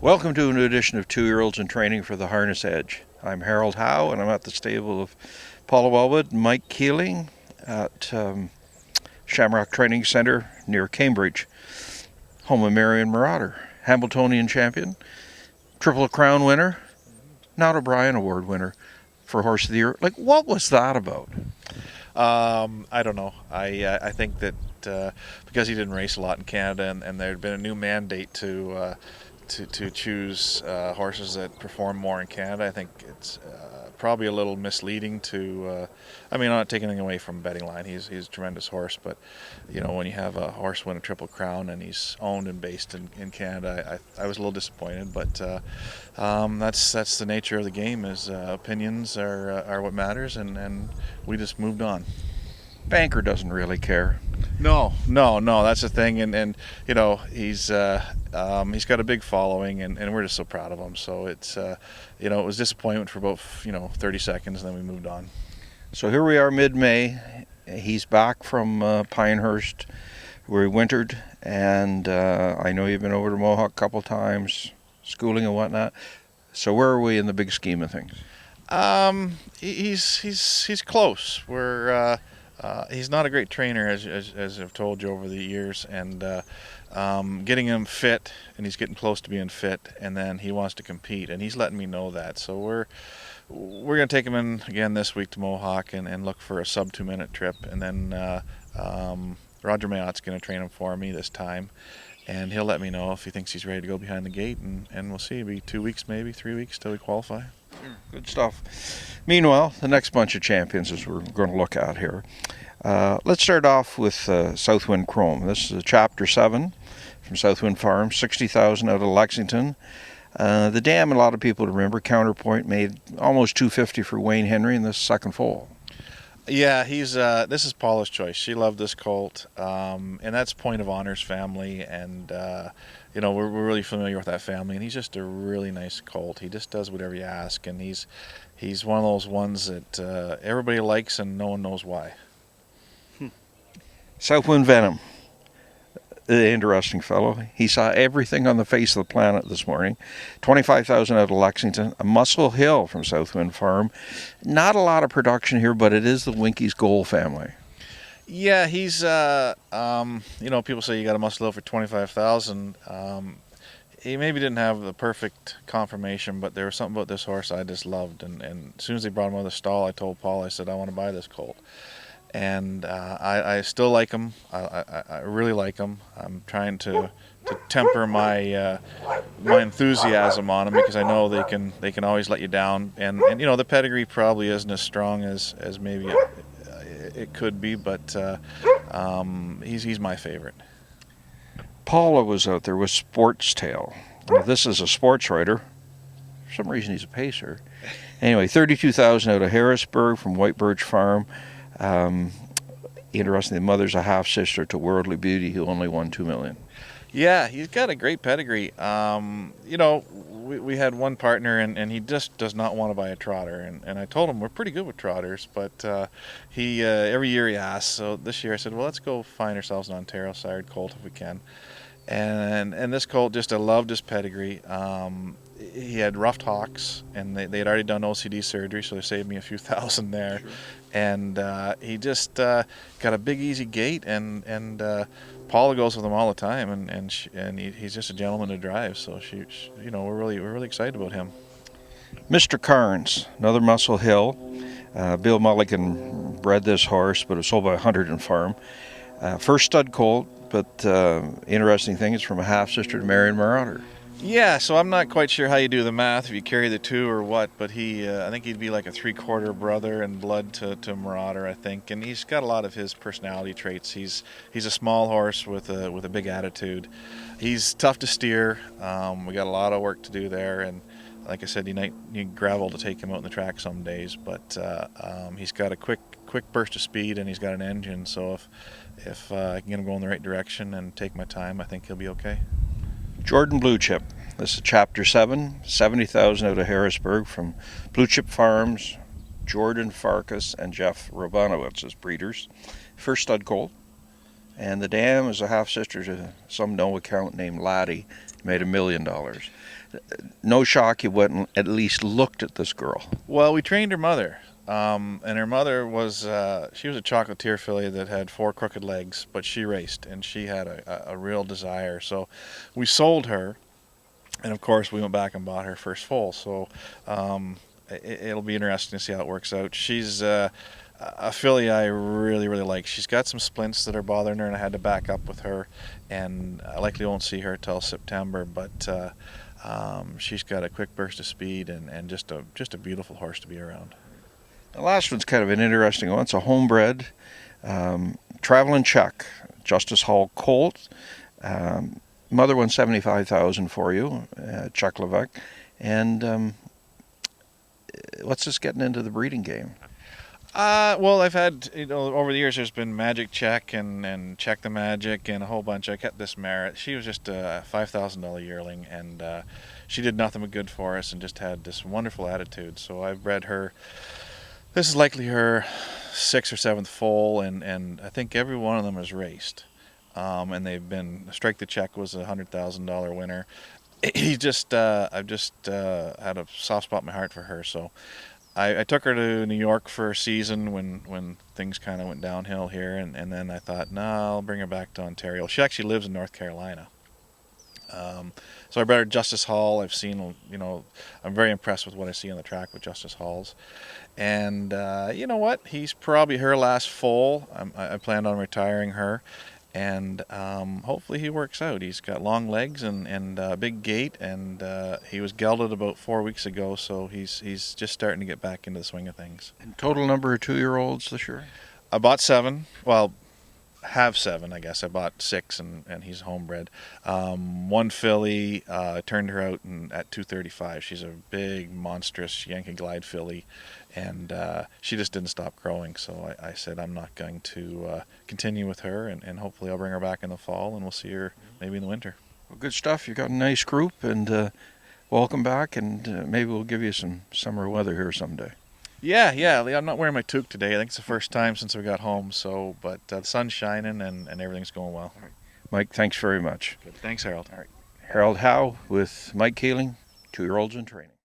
Welcome to a new edition of 2-Year-Olds in Training for the Harness Edge. I'm Harold Howe, and I'm at the stable of Paula Wellwood and Mike Keeling at Shamrock Training Centre near Cambridge, home of Marion Marauder, Hambletonian champion, Triple Crown winner, now O'Brien Award winner for Horse of the Year. Like, what was that about? I don't know. I think that because he didn't race a lot in Canada, and there had been a new mandate to choose horses that perform more in Canada, I think it's probably a little misleading to. I'm not taking anything away from Betting Line. He's a tremendous horse, but when you have a horse win a Triple Crown and he's owned and based in Canada, I was a little disappointed. But that's the nature of the game. Is opinions are what matters, and we just moved on. Banker doesn't really care. No, that's the thing, and he's got a big following, and we're just so proud of him. So it's it was disappointment for about 30 seconds, and then we moved on. So here we are mid-May. He's back from Pinehurst, where he wintered, and I know you've been over to Mohawk a couple times, schooling and whatnot. So where are we in the big scheme of things? He's close. He's not a great trainer, as I've told you over the years, and getting him fit, and he's getting close to being fit, and then he wants to compete, and he's letting me know that. So we're going to take him in again this week to Mohawk and look for a sub 2-minute trip, and then Roger Mayott's going to train him for me this time, and he'll let me know if he thinks he's ready to go behind the gate, and we'll see. It'll be 2 weeks, maybe 3 weeks till we qualify. Good stuff. Meanwhile, the next bunch of champions is we're going to look at here. Let's start off with Southwind Chrome. This is a Chapter 7 from Southwind Farm, $60,000 out of Lexington. The dam, a lot of people remember, Counterpoint made almost $250 for Wayne Henry in this second foal. Yeah, this is Paula's choice. She loved this colt, and that's Point of Honor's family, and we're really familiar with that family, and he's just a really nice colt. He just does whatever you ask, and he's one of those ones that everybody likes and no one knows why. Southwind Venom, the interesting fellow. He saw everything on the face of the planet this morning. $25,000 out of Lexington. A Muscle Hill from Southwind Farm. Not a lot of production here, but it is the Winky's Goal family. Yeah, he's people say you got a Muscle Hill for $25,000. He maybe didn't have the perfect confirmation, but there was something about this horse I just loved, and as soon as they brought him out of the stall, I told Paul, I said, I want to buy this colt. And I still like him. I really like him. I'm trying to temper my enthusiasm on him, because I know they can always let you down. And the pedigree probably isn't as strong as maybe it could be, but he's my favorite. Paula was out there with Sports Tale. Now, this is a sports writer. For some reason, he's a pacer. Anyway, $32,000 out of Harrisburg from White Birch Farm. Interesting, the mother's a half-sister to Worldly Beauty, who only won $2 million. Yeah, he's got a great pedigree. We had one partner, and he just does not want to buy a trotter, and I told him we're pretty good with trotters, but he every year he asks. So this year I said, well, let's go find ourselves an Ontario sired colt if we can. And this colt, just I loved his pedigree. He had roughed hocks, and they had already done OCD surgery, so they saved me a few thousand there. Sure. And he just got a big, easy gait, and Paula goes with him all the time, and he's just a gentleman to drive. So we're really excited about him. Mr. Carnes, another Muscle Hill. Bill Mulligan bred this horse, but it was sold by Hunterton Farm. First stud colt, but interesting thing, it's from a half-sister to Marion Marauder. Yeah, so I'm not quite sure how you do the math, if you carry the two or what, but I think he'd be like a 3/4 brother in blood to Marauder, I think, and he's got a lot of his personality traits. He's a small horse with a big attitude. He's tough to steer. We got a lot of work to do there, and like I said, you need gravel to take him out in the track some days, but he's got a quick burst of speed, and he's got an engine, so if I can get him going the right direction and take my time, I think he'll be okay. Jordan Blue Chip. This is Chapter 7, $70,000 out of Harrisburg from Blue Chip Farms, Jordan Farkas and Jeff Robanowitz as breeders. First stud colt. And the dam is a half sister to some no account named Laddie. Made $1 million. No shock you went and at least looked at this girl. Well, we trained her mother. And her mother was she was a chocolatier filly that had 4 crooked legs, but she raced and she had a real desire. So we sold her, and of course we went back and bought her first foal. So it'll be interesting to see how it works out. She's a filly I really like. She's got some splints that are bothering her, and I had to back up with her, and I likely won't see her till September. But she's got a quick burst of speed and just a beautiful horse to be around. The last one's kind of an interesting one. It's a homebred, traveling Czech, Justice Hall colt. Mother won 75,000 for you, Czechoslovak. And what's this getting into the breeding game? Well, I've had, over the years, there's been Magic Check and Check the Magic and a whole bunch. I kept this mare. She was just a $5,000 yearling, and she did nothing but good for us and just had this wonderful attitude. So I've bred her. This is likely her 6th or 7th foal, and I think every one of them is raced. And they've been, Strike the Check was a $100,000 winner. I've just had a soft spot in my heart for her. So I took her to New York for a season when things kind of went downhill here, and then I thought, no, I'll bring her back to Ontario. She actually lives in North Carolina. So I bred her Justice Hall. I've seen, I'm very impressed with what I see on the track with Justice Halls. And you know what? He's probably her last foal. I planned on retiring her. And hopefully he works out. He's got long legs and a big gait, and he was gelded about 4 weeks ago, so he's just starting to get back into the swing of things. And total number of 2-year-olds this year? I bought 7. Well, have 7, I guess. I bought 6, and he's homebred. One filly, turned her out at 235. She's a big, monstrous Yankee Glide filly, and she just didn't stop growing. So I said I'm not going to continue with her, and hopefully I'll bring her back in the fall, and we'll see her maybe in the winter. Well, good stuff. You got a nice group, and welcome back, and maybe we'll give you some summer weather here someday. Yeah. I'm not wearing my toque today. I think it's the first time since we got home. But the sun's shining and everything's going well. Mike, thanks very much. Good. Thanks, Harold. Harold Howe with Mike Keeling, 2-year-olds in training.